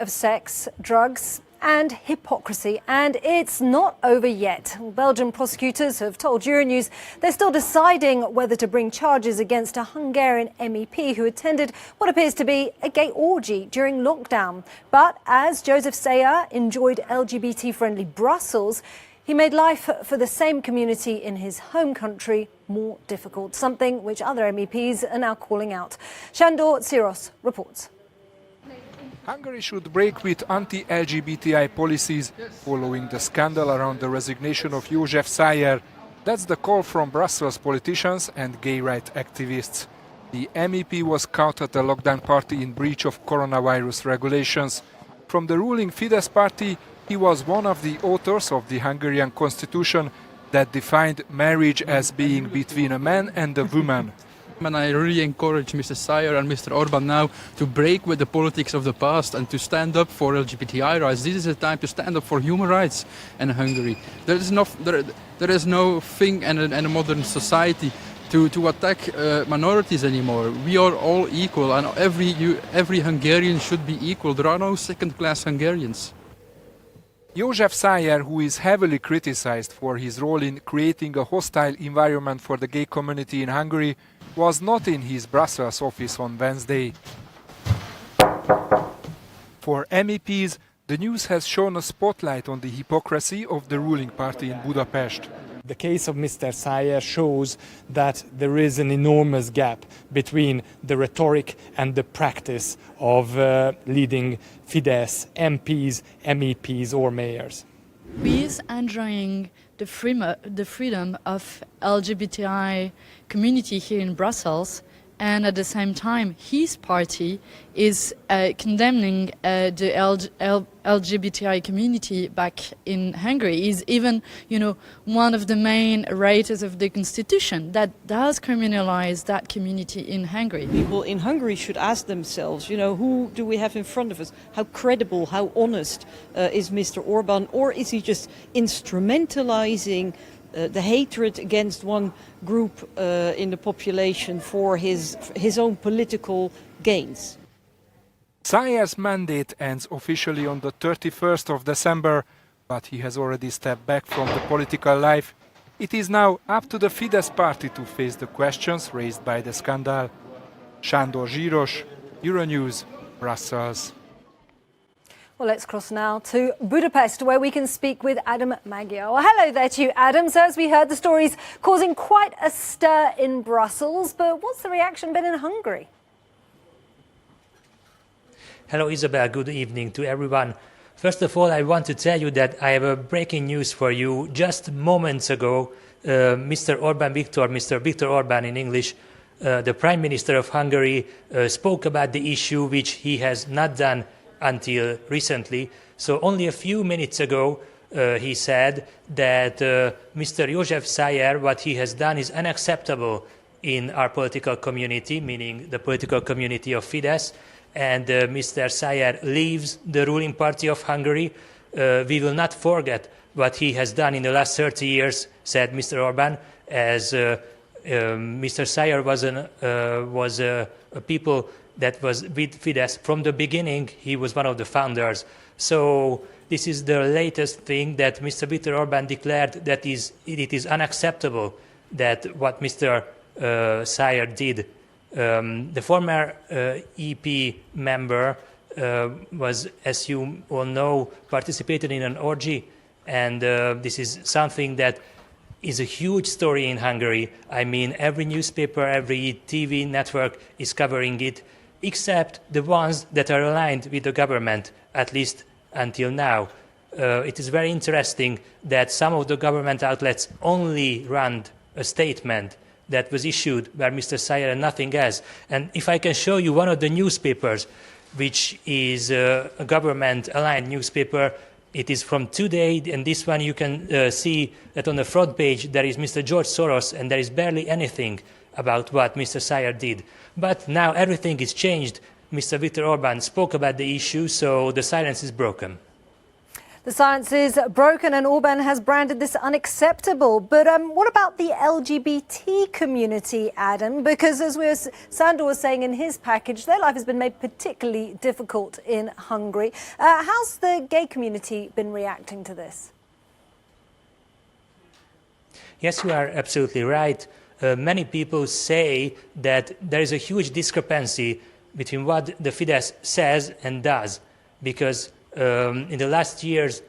Of sex, drugs and hypocrisy, and it's not over yet. Belgian prosecutors have told Euronews they're still deciding whether to bring charges against a Hungarian MEP who attended what appears to be a gay orgy during lockdown. But as Jozef Szayer enjoyed LGBT-friendly Brussels, he made life for the same community in his home country more difficult, something which other MEPs are now calling out. Sándor Síros reports. Hungary should break with anti-LGBTI policies following the scandal around the resignation of Jozef Szayer. That's the call from Brussels politicians and gay rights activists. The MEP was caught at a lockdown party in breach of coronavirus regulations. From the ruling Fidesz party, he was one of the authors of the Hungarian constitution that defined marriage as being between a man and a woman. And I really encourage Mr. Szayer and Mr. Orban now to break with the politics of the past and to stand up for LGBTI rights. This is a time to stand up for human rights in Hungary. There is no thing in a modern society to attack minorities anymore. We are all equal, and every Hungarian should be equal. There are no second-class Hungarians. Jozef Szayer, who is heavily criticized for his role in creating a hostile environment for the gay community in Hungary, was not in his Brussels office on Wednesday. For MEPs, the news has shone a spotlight on the hypocrisy of the ruling party in Budapest. The case of Mr. Szayer shows that there is an enormous gap between the rhetoric and the practice of leading Fidesz MPs, MEPs or mayors. We is enjoying the freedom of LGBTI community here in Brussels, and at the same time his party is condemning the LGBTI community back in Hungary. Is even, one of the main writers of the constitution that does criminalize that community in Hungary. People in Hungary should ask themselves, who do we have in front of us? How credible, how honest is Mr. Orban, or is he just instrumentalizing the hatred against one group in the population for his own political gains? Szayer's mandate ends officially on the 31st of December, but he has already stepped back from the political life. It is now up to the Fidesz party to face the questions raised by the scandal. Sándor Síros, Euronews, Brussels. Well, let's cross now to Budapest, where we can speak with Adam Magyar. Well, hello there to you, Adam. So as we heard, the story's causing quite a stir in Brussels, but what's the reaction been in Hungary? Hello, Isabel. Good evening to everyone. First of all, I want to tell you that I have a breaking news for you. Just moments ago, Mr. Viktor Orban in English, the Prime Minister of Hungary, spoke about the issue, which he has not done until recently. So only a few minutes ago, he said that Mr. Jozef Szayer, what he has done is unacceptable in our political community, meaning the political community of Fidesz, and Mr. Szayer leaves the ruling party of Hungary. We will not forget what he has done in the last 30 years, said Mr. Orban, as Mr. Szayer was a people that was with Fidesz from the beginning. He was one of the founders. So this is the latest thing that Mr. Viktor Orban declared, that it is unacceptable that what Mr. Szayer did. The former EP member was, as you all know, participated in an orgy, and this is something that is a huge story in Hungary. I mean, every newspaper, every TV network is covering it, except the ones that are aligned with the government, at least until now. It is very interesting that some of the government outlets only ran a statement that was issued by Mr. Szayer and nothing else. And if I can show you one of the newspapers, which is a government-aligned newspaper, it is from today, and this one you can see that on the front page there is Mr. George Soros, and there is barely anything about what Mr. Szayer did. But now everything is changed. Mr. Viktor Orban spoke about the issue, so the silence is broken. The silence is broken and Orban has branded this unacceptable. But what about the LGBT community, Adam? Because as Sandor was saying in his package, their life has been made particularly difficult in Hungary. How's the gay community been reacting to this? Yes, you are absolutely right. Many people say that there is a huge discrepancy between what the Fidesz says and does, because in the last years,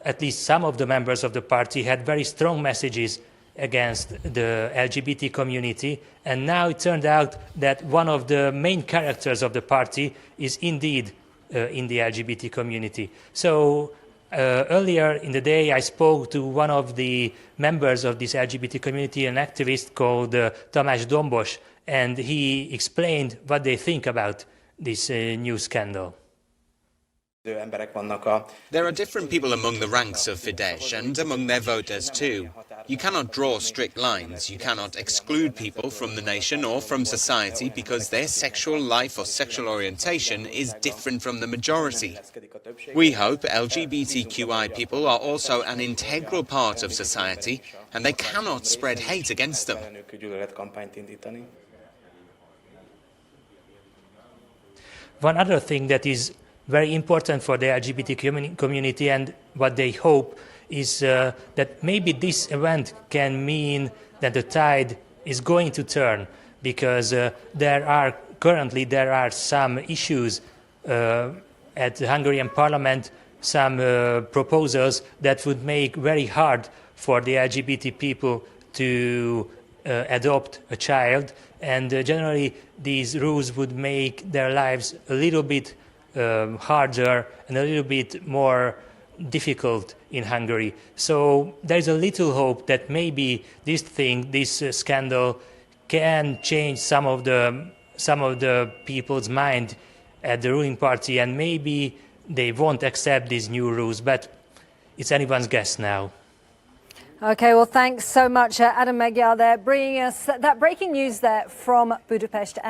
at least some of the members of the party had very strong messages against the LGBT community, and now it turned out that one of the main characters of the party is indeed in the LGBT community. So earlier in the day, I spoke to one of the members of this LGBT community, an activist called Tamás Dombos, and he explained what they think about this new scandal. There are different people among the ranks of Fidesz and among their voters too. You cannot draw strict lines. You cannot exclude people from the nation or from society because their sexual life or sexual orientation is different from the majority. We hope LGBTQI people are also an integral part of society and they cannot spread hate against them. One other thing that is very important for the LGBT community and what they hope is that maybe this event can mean that the tide is going to turn, because there are some issues at the Hungarian parliament, some proposals that would make very hard for the LGBT people to adopt a child, and generally these rules would make their lives a little bit harder and a little bit more difficult in Hungary. So there is a little hope that maybe this scandal can change some of the people's mind at the ruling party, and maybe they won't accept these new rules, but it's anyone's guess now. Okay, well, thanks so much, Adam Magyar, there, bringing us that breaking news there from Budapest.